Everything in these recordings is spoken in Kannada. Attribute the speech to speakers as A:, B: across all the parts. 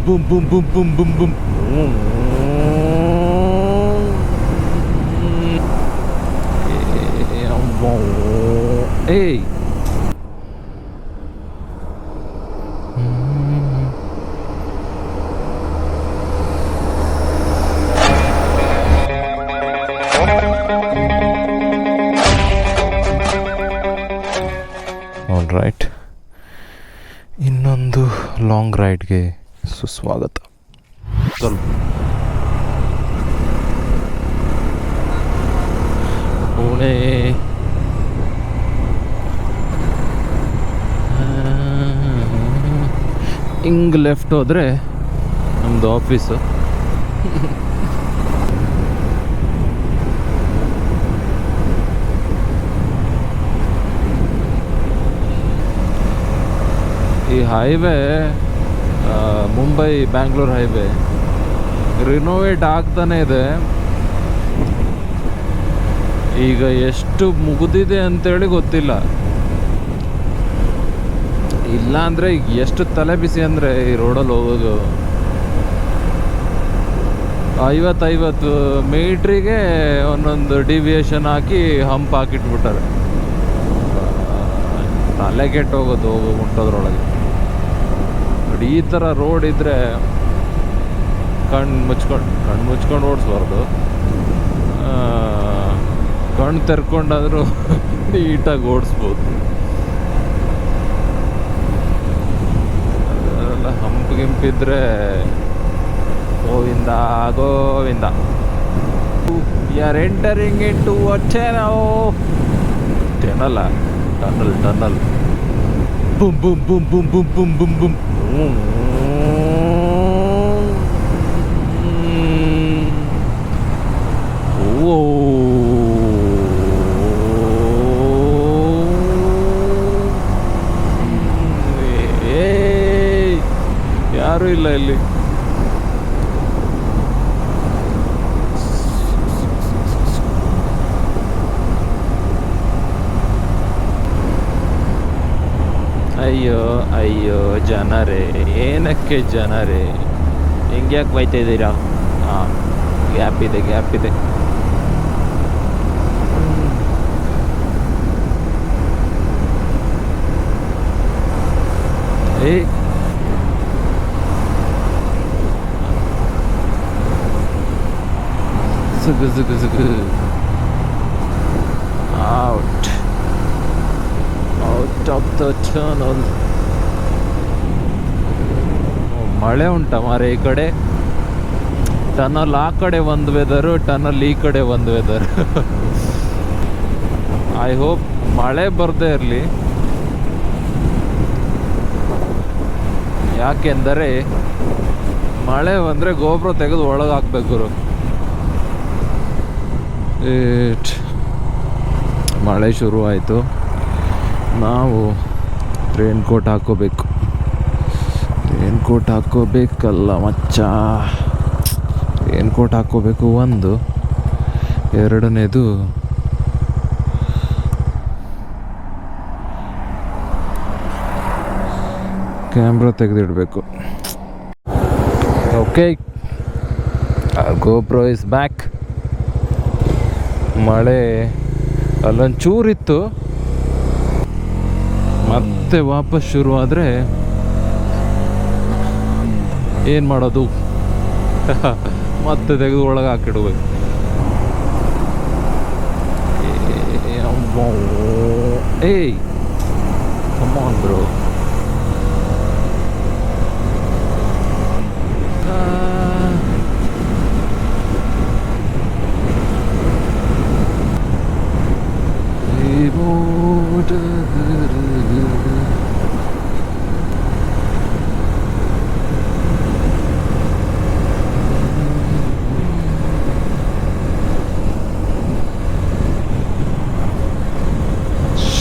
A: ಬುಮ್ ಬುಮ್ ಬುಮ್ ಬುಮ್ ಬುಮ್ ಬುಮ್. ಏಯ್ ಆಲ್ ರೈಟ್, ಇನ್ನೊಂದು ಲಾಂಗ್ ರೈಡ್ಗೆ ಸುಸ್ವಾಗತ. ಸ್ವಲ್ಪ ಪುಣೆ ಹಿಂಗೆ ಲೆಫ್ಟ್ ಹೋದರೆ ನಮ್ಮದು ಆಫೀಸು. ಈ highway Mumbai Bangalore highway renovate ಆಗ್ತಾನೆ ಇದೆ. ಈಗ ಎಷ್ಟು ಮುಗಿದಿದೆ ಅಂತೇಳಿ ಗೊತ್ತಿಲ್ಲ. ಇಲ್ಲ ಅಂದರೆ ಈಗ ಎಷ್ಟು ತಲೆ ಬಿಸಿ ಅಂದರೆ ಈ ರೋಡಲ್ಲಿ ಹೋಗೋದು 50 ಮೀಟ್ರಿಗೆ ಒಂದೊಂದು ಡಿವಿಯೇಷನ್ ಹಾಕಿ ಹಂಪ್ ಹಾಕಿಟ್ಬಿಟ್ಟಾರೆ. ತಲೆ ಕೆಟ್ಟೋಗೋದು ಮುಟ್ಟೋದ್ರೊಳಗೆ. ನೋಡಿ, ಈ ಥರ ರೋಡ್ ಇದ್ದರೆ ಕಣ್ಣು ಮುಚ್ಕೊಂಡು ಓಡಿಸ್ಬಾರ್ದು. ಕಣ್ಣು ತೆರ್ಕೊಂಡಾದರೂ ನೀಟಾಗಿ ಓಡಿಸ್ಬೋದು. ಅದೆಲ್ಲ ಹಂಪಿಗಿಂಪಿದ್ರೆ Govinda Govinda. We are entering into a tunnel. Boom boom boom boom boom boom boom boom. ಓ, ಯಾರೂ ಇಲ್ಲ ಇಲ್ಲಿ. ಅಯ್ಯೋ ಅಯ್ಯೋ ಜನರೇ, ಏನಕ್ಕೆ ಜನರೇ ಹಿಂಗ್ಯಾಕೆ ಬೈತಾ ಇದ್ದೀರಾ? ಹಾಂ, ಗ್ಯಾಪ್ ಇದೆ. ಏಯ್, zugu. Out of the tunnel. ಮಳೆ ಉಂಟ ಮಾರೆ ಈ ಕಡೆ. ಟನಲ್ ಆ ಕಡೆ ಒಂದು ವೆದರು, ಟನಲ್ ಈ ಕಡೆ ಒಂದು ವೆದರ್. ಐ ಹೋಪ್ ಮಳೆ ಬರದೇ ಇರಲಿ. ಯಾಕೆಂದರೆ ಮಳೆ ಬಂದರೆ ಗೊಬ್ಬರ ತೆಗೆದು ಒಳಗೆ ಹಾಕ್ಬೇಕು. ಮಳೆ ಶುರುವಾಯಿತು. ನಾವು ರೇನ್ ಕೋಟ್ ಹಾಕ್ಕೋಬೇಕಲ್ಲ ಮಚ್ಚ. ರೇನ್ ಕೋಟ್ ಹಾಕ್ಕೋಬೇಕು ಒಂದು. ಎರಡನೇದು ಕ್ಯಾಮ್ರಾ ತೆಗೆದಿಡಬೇಕು. Okay, GoPro is back. ಮಳೆ ಅಲ್ಲೊಂಚೂರಿತ್ತು, ಮತ್ತೆ ವಾಪಸ್ ಶುರುವಾದರೆ ಏನು ಮಾಡೋದು? ಮತ್ತೆ ತೆಗೆದು ಒಳಗೆ ಹಾಕಿಡ್ಬೇಕು. ಏಯ್, come on bro.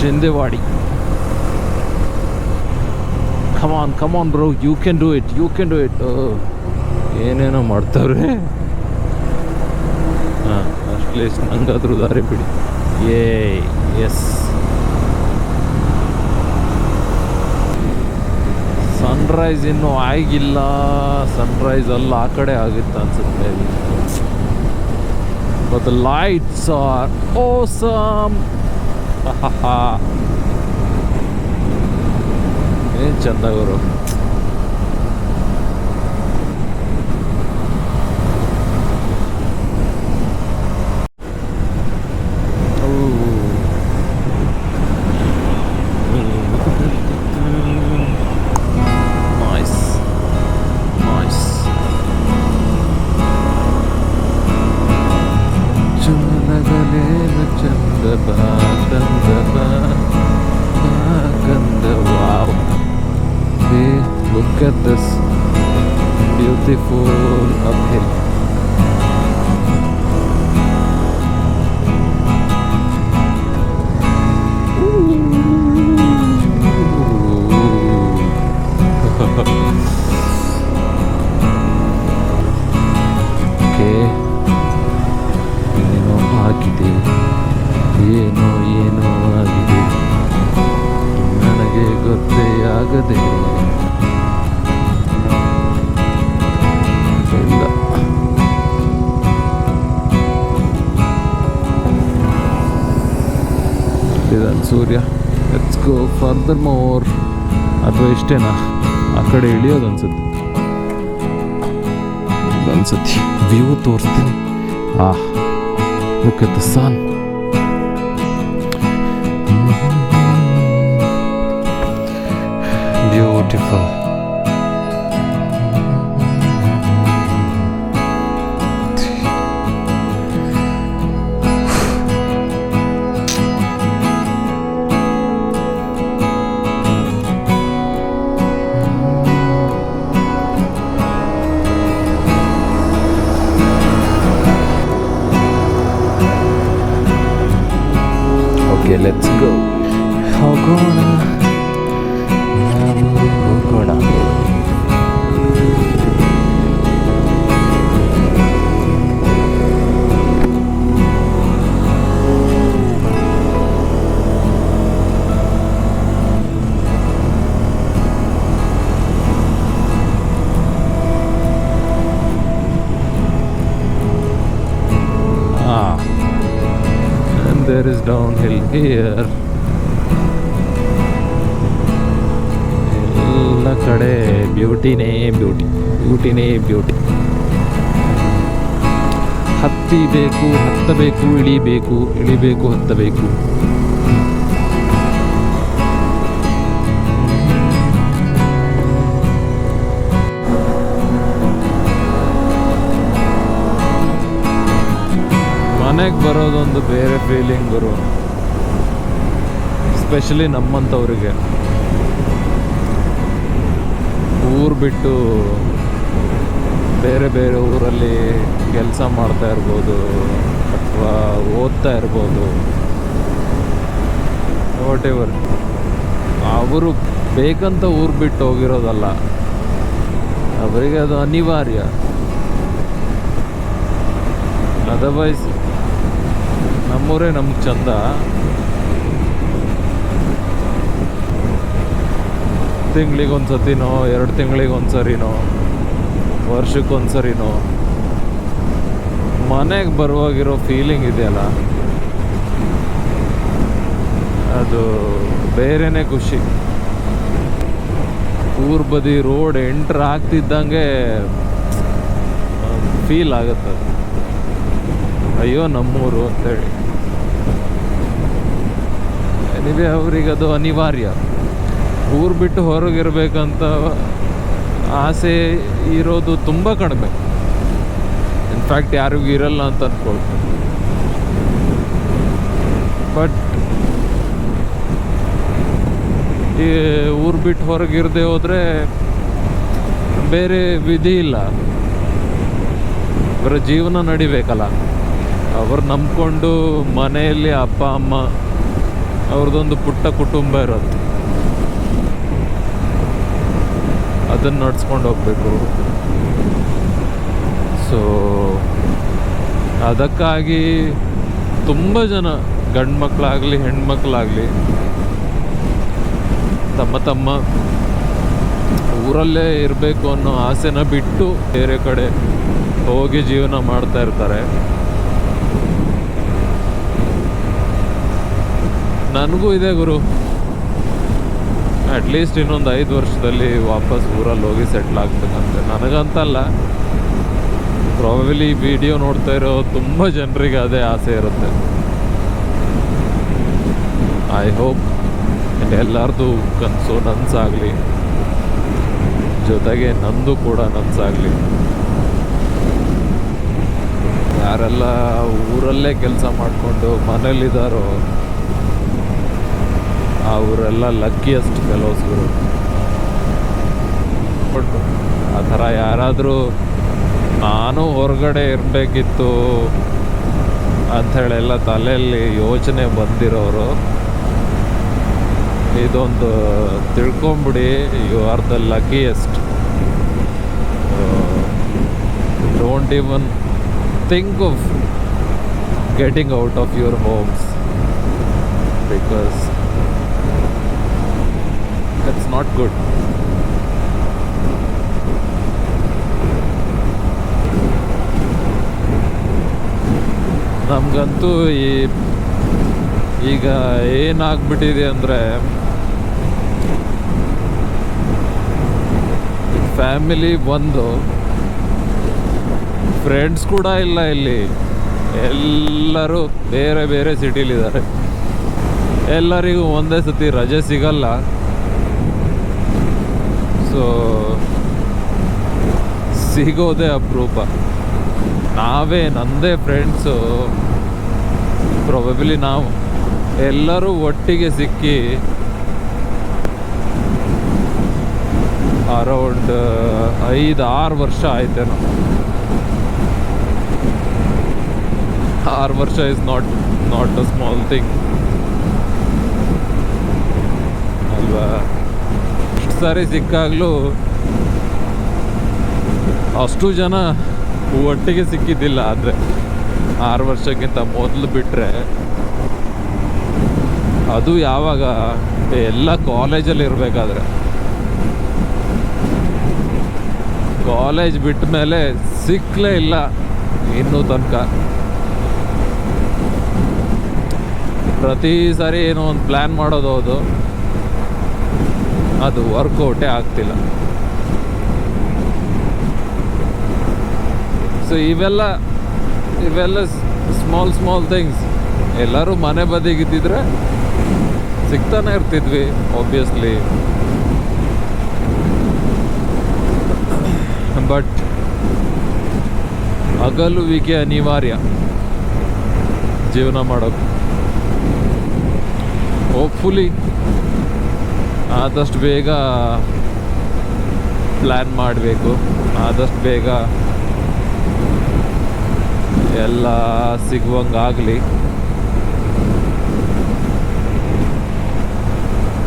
A: Shindewadi. Come on bro, you can do it. ಏನೇನೋ ಮಾಡ್ತಾವ್ರೆ. ಹಾಂ, ಅಟ್ಲೀಸ್ಟ್ ನಂಗಾದ್ರೂ ದಾರಿ ಬಿಡಿ. ಎಸ್, ಸನ್ರೈಸ್ ಇನ್ನೂ ಆಗಿಲ್ಲ. ಸನ್ರೈಸ್ ಅಲ್ಲಿ ಆ ಕಡೆ ಆಗಿತ್ತು ಅನ್ಸುತ್ತೆ. But the lights R awesome. ಏನ್ ಚಂದ ಗುರು. Look at this beautiful uphill. Okay. ಏನೋ ಆಗಿದೆ, ಏನೋ ಆಗಿದೆ, ನನಗೆ ಗೊತ್ತೇ ಆಗದೆ. ಸೂರ್ಯ. Let's go further more. ಅಥವಾ ಇಷ್ಟೇನಾ? ಆ ಕಡೆ ಇಳಿಯೋದು ಅನ್ಸುತ್ತೆ. ವ್ಯೂ ತೋರಿಸ್ತೀನಿ. Look at the sun. Beautiful. Okay, let's go. ಹೋಗೋಣ. There is downhill here. ಎಲ್ಲ ಕಡೆ ಬ್ಯೂಟಿನೇ ಬ್ಯೂಟಿ. ಹತ್ತಬೇಕು, ಇಳಿಬೇಕು, ಹತ್ತಬೇಕು. ಮನೆಗೆ ಬರೋದೊಂದು ಬೇರೆ ಫೀಲಿಂಗ್ ಗುರು. ಎಸ್ಪೆಷಲಿ ನಮ್ಮಂಥವ್ರಿಗೆ. ಊರು ಬಿಟ್ಟು ಬೇರೆ ಊರಲ್ಲಿ ಕೆಲಸ ಮಾಡ್ತಾ ಇರ್ಬೋದು ಅಥವಾ ಓದ್ತಾ ಇರ್ಬೋದು, ವಾಟ್ ಎವರ್. ಅವರು ಬೇಕಂತ ಊರು ಬಿಟ್ಟು ಹೋಗಿರೋದಲ್ಲ, ಅವರಿಗೆ ಅದು ಅನಿವಾರ್ಯ. ಅದರ್ವೈಸ್ ನಮ್ಮೂರೇ ನಮ್ಗೆ ಚಂದ. ತಿಂಗಳಿಗೊಂದ್ಸತಿನೋ 2 ತಿಂಗಳಿಗೊಂದ್ಸರಿನೋ ವರ್ಷಕ್ಕೊಂದ್ಸರಿನೋ ಮನೆಗೆ ಬರುವಾಗಿರೋ ಫೀಲಿಂಗ್ ಇದೆಯಲ್ಲ, ಅದು ಬೇರೆನೇ ಖುಷಿ. ಊರ್ ಬದಿ ರೋಡ್ ಎಂಟ್ರ್ ಆಗ್ತಿದ್ದಂಗೆ ಫೀಲ್ ಆಗುತ್ತೆ, ಅಯ್ಯೋ ನಮ್ಮೂರು ಅಂತೇಳಿ. ಎನಿವೆ ಅವರಿಗದು ಅನಿವಾರ್ಯ. ಊರು ಬಿಟ್ಟು ಹೊರಗಿರ್ಬೇಕಂತ ಆಸೆ ಇರೋದು ತುಂಬ ಕಡಿಮೆ. ಇನ್ಫ್ಯಾಕ್ಟ್ ಯಾರಿಗೂ ಇರಲ್ಲ ಅಂತ ಅನ್ಕೊಳ್ತೀನಿ. ಬಟ್ ಈ ಊರು ಬಿಟ್ಟು ಹೊರಗಿರದೆ ಹೋದರೆ ಬೇರೆ ವಿಧಿ ಇಲ್ಲ. ಅವರ ಜೀವನ ನಡಿಬೇಕಲ್ಲ. ಅವ್ರು ನಂಬ್ಕೊಂಡು ಮನೆಯಲ್ಲಿ ಅಪ್ಪ ಅಮ್ಮ ಅವ್ರದ್ದೊಂದು ಪುಟ್ಟ ಕುಟುಂಬ ಇರುತ್ತೆ, ಅದನ್ನು ನಡ್ಸ್ಕೊಂಡು ಹೋಗ್ಬೇಕು. ಸೊ ಅದಕ್ಕಾಗಿ ತುಂಬ ಜನ ಗಂಡು ಮಕ್ಕಳಾಗಲಿ ಹೆಣ್ಮಕ್ಳಾಗಲಿ ತಮ್ಮ ಊರಲ್ಲೇ ಇರಬೇಕು ಅನ್ನೋ ಆಸೆನ ಬಿಟ್ಟು ಬೇರೆ ಕಡೆ ಹೋಗಿ ಜೀವನ ಮಾಡ್ತಾ ಇರ್ತಾರೆ. ನನಗೂ ಇದೆ ಗುರು, ಅಟ್ಲೀಸ್ಟ್ ಇನ್ನೊಂದು 5 ವರ್ಷದಲ್ಲಿ ವಾಪಸ್ ಊರಲ್ಲಿ ಹೋಗಿ ಸೆಟ್ಲ್ ಆಗ್ಬೇಕಂತೆ. ನನಗಂತಲ್ಲ, ಪ್ರಾಬಲಿ ವಿಡಿಯೋ ನೋಡ್ತಾ ಇರೋ ತುಂಬ ಜನರಿಗೆ ಅದೇ ಆಸೆ ಇರುತ್ತೆ. ಐ ಹೋಪ್ ಎಲ್ಲರದು ಕನಸು ನನಸಾಗಲಿ, ಜೊತೆಗೆ ನಂದು ಕೂಡ ನನಸಾಗಲಿ. ಯಾರೆಲ್ಲ ಊರಲ್ಲೇ ಕೆಲಸ ಮಾಡಿಕೊಂಡು ಮನೇಲಿದ್ದಾರೋ ಅವರೆಲ್ಲ ಲಕ್ಕಿಯಸ್ಟ್ ಫೆಲೋಸ್ಗಳು. ಬಟ್ ಆ ಥರ ಯಾರಾದರೂ ನಾನು ಹೊರಗಡೆ ಇರಬೇಕಿತ್ತು ಅಂಥೇಳೆಲ್ಲ ತಲೆಯಲ್ಲಿ ಯೋಚನೆ ಬಂದಿರೋರು, ಇದೊಂದು ತಿಳ್ಕೊಂಬಿಡಿ, you are the luckiest. Don't even think of getting out of your homes, because that's not good. ನಮಗಂತೂ ಈಗ ಏನಾಗ್ಬಿಟ್ಟಿದೆ ಅಂದರೆ, ಫ್ಯಾಮಿಲಿ ಒಂದು, ಫ್ರೆಂಡ್ಸ್ ಕೂಡ ಇಲ್ಲ ಇಲ್ಲಿ. ಎಲ್ಲರೂ ಬೇರೆ ಬೇರೆ ಸಿಟಿಲಿದ್ದಾರೆ. ಎಲ್ಲರಿಗೂ ಒಂದೇ ಸತಿ ರಜೆ ಸಿಗಲ್ಲ. ಸೊ ಸಿಗೋದೇ ಅಪರೂಪ. ನಂದೇ ಫ್ರೆಂಡ್ಸು ಪ್ರಾಬಬ್ಲಿ ನಾವು ಎಲ್ಲರೂ ಒಟ್ಟಿಗೆ ಸಿಕ್ಕಿ ಅರೌಂಡ್ 5-6 ವರ್ಷ ಆಯ್ತೇನೋ. 6 ವರ್ಷ is not a small thing ಅಲ್ವಾ. ಸಾರಿ ಸಿಕ್ಕಾಗಲೂ ಅಷ್ಟು ಜನ ಒಟ್ಟಿಗೆ ಸಿಕ್ಕಿದ್ದಿಲ್ಲ. ಆದರೆ 6 ವರ್ಷಕ್ಕಿಂತ ಮೊದಲು ಬಿಟ್ಟರೆ, ಅದು ಯಾವಾಗ ಎಲ್ಲ ಕಾಲೇಜಲ್ಲಿ ಇರಬೇಕಾದ್ರೆ. ಕಾಲೇಜ್ ಬಿಟ್ಟ ಮೇಲೆ ಸಿಕ್ಕಲೇ ಇಲ್ಲ ಇನ್ನೂ ತನಕ. ಪ್ರತಿ ಸಾರಿ ಏನೋ ಒಂದು ಪ್ಲ್ಯಾನ್ ಮಾಡೋದು, ಹೌದು, ಅದು ವರ್ಕೌಟೇ ಆಗ್ತಿಲ್ಲ. ಸೊ ಇವೆಲ್ಲ ಸ್ಮಾಲ್ ಥಿಂಗ್ಸ್. ಎಲ್ಲರೂ ಮನೆ ಬದಿಗಿದ್ದಿದ್ರೆ ಸಿಗ್ತಾನೆ ಇರ್ತಿದ್ವಿ ಆಬ್ವಿಯಸ್ಲಿ. ಬಟ್ ಅಗಲುವಿಕೆ ಅನಿವಾರ್ಯ ಜೀವನ ಮಾಡೋಕ್ಕೆ. ಹೋಪ್ಫುಲಿ ಆದಷ್ಟು ಬೇಗ ಪ್ಲ್ಯಾನ್ ಮಾಡಬೇಕು, ಆದಷ್ಟು ಬೇಗ ಎಲ್ಲ ಸಿಗುವಂಗಾಗಲಿ.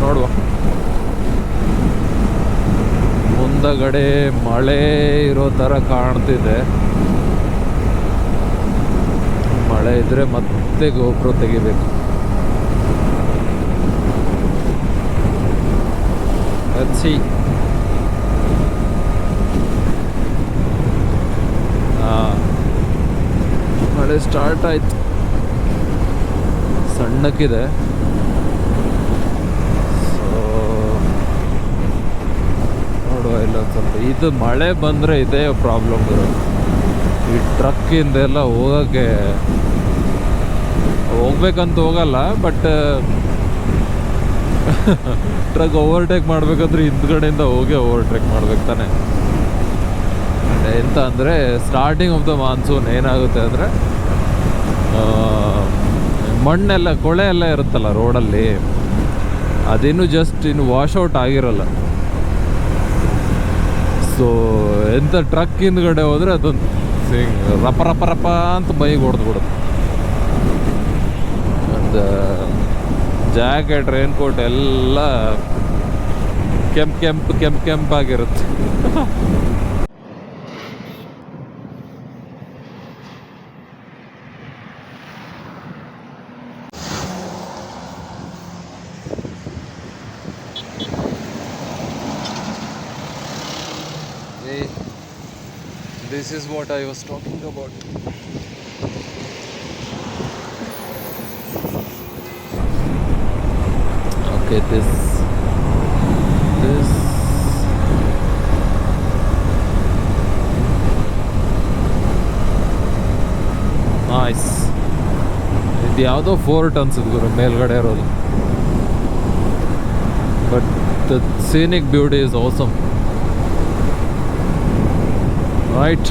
A: ನೋಡುವ. ಮುಂದಗಡೆ ಮಳೆ ಇರೋ ಥರ ಕಾಣ್ತಿದೆ. ಮಳೆ ಇದ್ದರೆ ಮತ್ತೆ ಗೋಪುರ ತೆಗಿಬೇಕು. Let's see. ಮಳೆ ಸ್ಟಾರ್ಟ್ ಆಯ್ತು, ಸಣ್ಣಕ್ಕಿದೆ. ಸೊ ನೋಡುವ, ಇಲ್ಲ ಸ್ವಲ್ಪ ಇದು ಮಳೆ ಬಂದರೆ ಇದೇ ಪ್ರಾಬ್ಲಮ್ ಇರೋದು. ಈ ಟ್ರಕ್ಕಿಂದೆಲ್ಲ ಹೋಗ್ಬೇಕಂತ ಹೋಗಲ್ಲ, ಬಟ್ ಟ್ರಕ್ ಓವರ್ಟೇಕ್ ಮಾಡ್ಬೇಕಂದ್ರೆ ಹಿಂದ್ಗಡೆಯಿಂದ ಹೋಗಿ ಓವರ್ಟೇಕ್ ಮಾಡ್ಬೇಕು ತಾನೆ. ಎಂತ ಅಂದರೆ, ಸ್ಟಾರ್ಟಿಂಗ್ ಆಫ್ ದ ಮಾನ್ಸೂನ್ ಏನಾಗುತ್ತೆ ಅಂದರೆ, ಮಣ್ಣೆಲ್ಲ ಕೊಳೆ ಎಲ್ಲ ಇರುತ್ತಲ್ಲ ರೋಡಲ್ಲಿ, ಅದಿನ್ನೂ ಇನ್ನು ವಾಶೌಟ್ ಆಗಿರಲ್ಲ. ಸೊ ಎಂಥ ಟ್ರಕ್ ಹಿಂದ್ಗಡೆ ಹೋದರೆ ಅದೊಂದು ರಪ ರಪ ರಪ ಅಂತ ಮೈಗೆ ಹೊಡೆದ್ಬಿಡುತ್ತೆ. ಒಂದು ಜಾಕೆಟ್, ರೈನ್ಕೋಟ್ ಎಲ್ಲ ಕೆಂಪಾಗಿರುತ್ತೆ. This is what I was talking about. Okay, this nice. ಇದು ಯಾವುದೋ ಫೋರ್ಟ್ ಅನ್ಸುತ್ತೆ ಗುರು ಮೇಲ್ಗಡೆ ಇರೋದು. But the scenic beauty is awesome. Right.